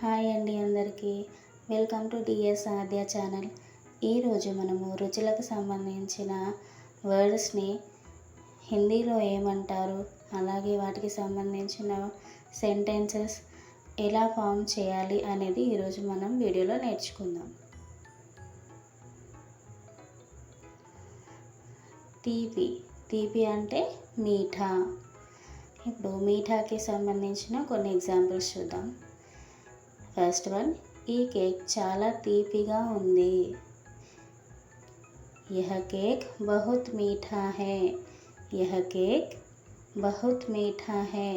Hi అండి అందరికీ. Welcome to DS Aadya channel. ఈరోజు మనము రుచులకు సంబంధించిన వర్డ్స్ని హిందీలో ఏమంటారు, అలాగే వాటికి సంబంధించిన సెంటెన్సెస్ ఎలా ఫామ్ చేయాలి అనేది ఈరోజు మనం వీడియోలో నేర్చుకుందాం. తీపి. తీపి అంటే మీఠా. ఇప్పుడు మీఠాకి సంబంధించిన కొన్ని ఎగ్జాంపుల్స్ చూద్దాం. ఫస్ట్ వన్, ఈ కేక్ చాలా తీపిగా ఉంది. यह केक बहुत मीठा है. यह केक बहुत मीठा है.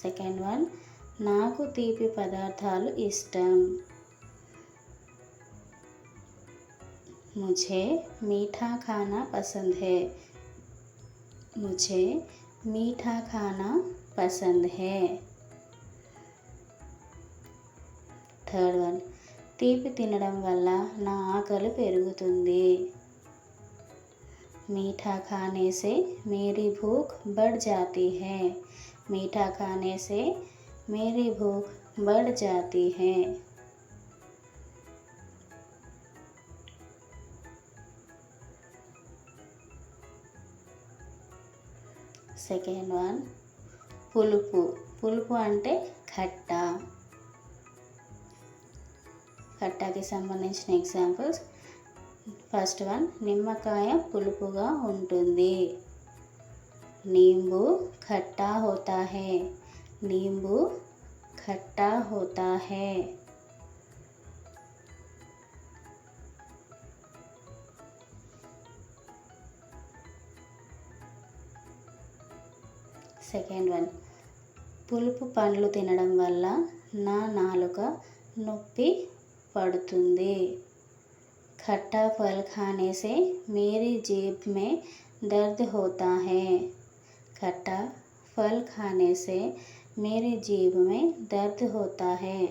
సెకండ్ వన్, నాకు తీపి పదార్థాలు ఇష్టం. मुझे मीठा खाना पसंद है. मुझे मीठा खाना पसंद है. థర్డ్ వన్, తీపి తినడం వల్ల నా ఆకలి పెరుగుతుంది. मीठा खाने से मेरी भूख बढ़ जाती है. मीठा खाने से मेरी भूख बढ़ जाती है. సెకండ్ వన్, పులుపు. పులుపు అంటే ఖట్ట. ఖట్టాకి సంబంధించిన ఎగ్జాంపుల్స్. ఫస్ట్ వన్, నిమ్మకాయ పులుపుగా ఉంటుంది. नींबू खट्टा होता है. नींबू खट्टा होता है. సెకండ్ వన్, పులుపు పండ్లు తినడం వల్ల నా నాలుక నొప్పి పడుతుంది. खट्टा फल खाने से मेरी जीभ में दर्द होता है. खट्टा फल खाने से मेरी जीभ में दर्द होता है.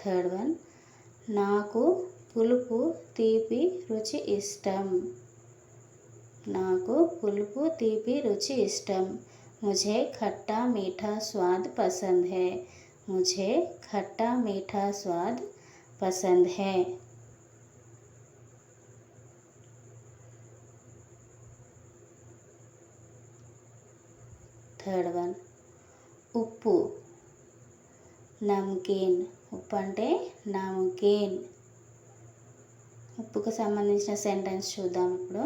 థర్డ్ వన్, నాకు పులుపు తీపి రుచి ఇష్టం. నాకు పులుపు తీపి రుచి ఇష్టం. मुझे खट्टा मीठा स्वाद पसंद है. मुझे खट्टा मीठा स्वाद पसंद है. థర్డ్ వన్, ఉప్పు. నమ్కీన్. ఉప్పు అంటే నమ్కీన్. ఉప్పుకు సంబంధించిన సెంటెన్స్ చూద్దాం ఇప్పుడు.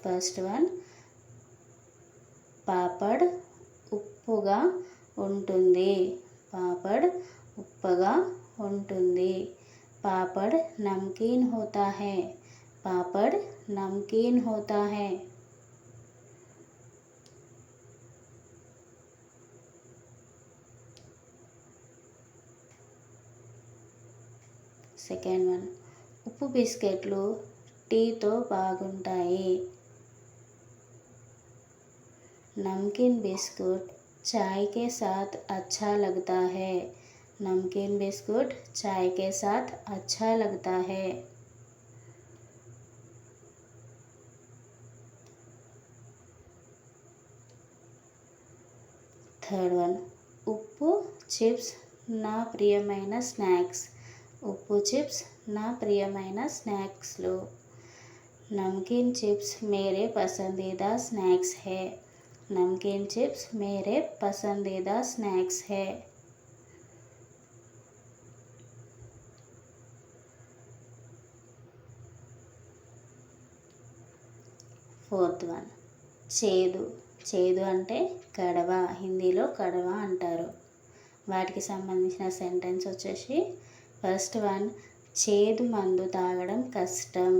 ఫస్ట్ వన్, పాపడ్ ఉప్పుగా ఉంటుంది. పాపడ్ ఉప్పగా ఉంటుంది. పాపడ్ నమ్కీన్ హోతా హై. పాపడ్ నమ్కీన్ హోతా హై. సెకండ్ వన్, ఉప్పు బిస్కెట్లు టీతో బాగుంటాయి. नमकीन बिस्कुट चाय के साथ अच्छा लगता है. नमकीन बिस्कुट चाय के साथ अच्छा लगता है. థర్డ్ వన్, ఉప్పు చిప్స్ నా ప్రియమైన స్నాక్స్. ఉప్పు చిప్స్ నా ప్రియమైన స్నాక్స్లు. नमकीन चिप्स मेरे पसंदीदा स्नैक्स है. नमकीन चिप्स मेरे पसंदीदा स्नैक्स है. ఫోర్త్ వన్, చేదు. చేదు అంటే కడవ. హిందీలో కడవ అంటారు. వాటికి సంబంధించిన సెంటెన్స్ వచ్చేసి ఫస్ట్ వన్, చేదు మందు తాగడం కష్టం.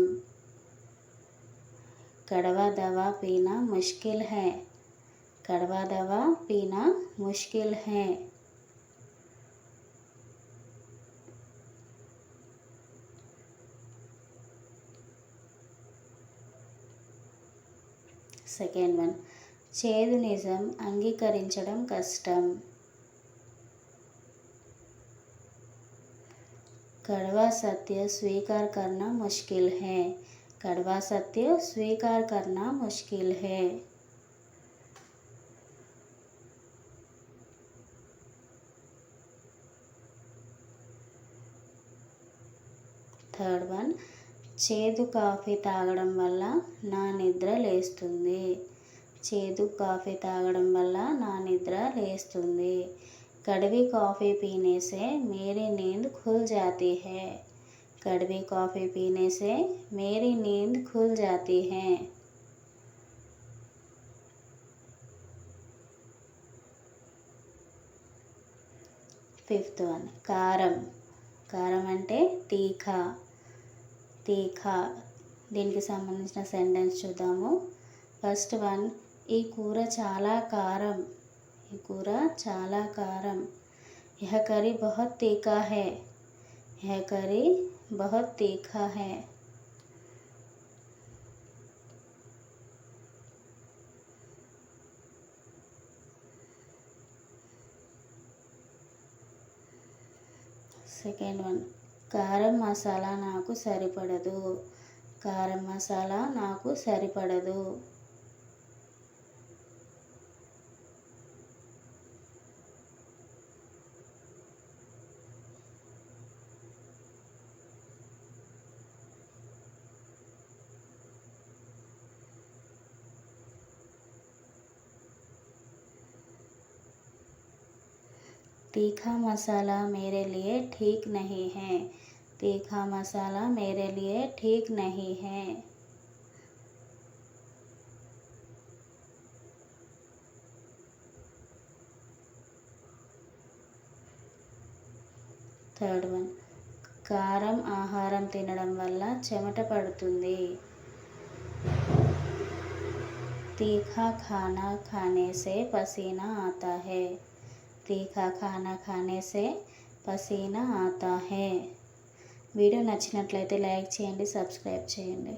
कड़वा दवा पीना मुश्किल है. कड़वा दवा पीना मुश्किल है. సెకండ్ వన్, చేదు నిజం అంగీకరించడం కష్టం. कड़वा सत्य स्वीकार करना मुश्किल है। कड़वा सत्य स्वीकार करना मुश्किल है। థర్డ్ వన్, చేదు కాఫీ తాగడం వల్ల నా నిద్ర లేస్తుంది। చేదు కాఫీ తాగడం వల్ల నా నిద్ర లేస్తుంది। कड़वी कॉफ़ी पीने से मेरी नींद खुल जाती है। कड़वी कॉफ़ी पीने से मेरी नींद खुल जाती है। ఫిఫ్త్ వన్, కారం। కారం అంటే తీఖా। తీఖా దీనికి సంబంధించిన సెంటెన్స్ చూద్దాము। ఫస్ట్ వన్, ఈ కూర చాలా కారం। ఈ కూర చాలా కారం। यह करी बहुत तीखा है। यह करी बहुत तीखा है। సెకండ్ వన్, కారం మసాలా నాకు సరిపడదు। కారం మసాలా నాకు సరిపడదు। तीखा मसाला मेरे लिए ठीक नहीं है। तीखा मसाला मेरे लिए ठीक नहीं है। థర్డ్ వన్, కారం ఆహారం తినడం వల్ల చెమట పడుతుంది। तीखा खाना खाने से पसीना आता है। तीखा खाना खाने से पसीना आता है। వీడియో నచ్చినట్లయితే లైక్ చేయండి, సబ్స్క్రైబ్ చేయండి।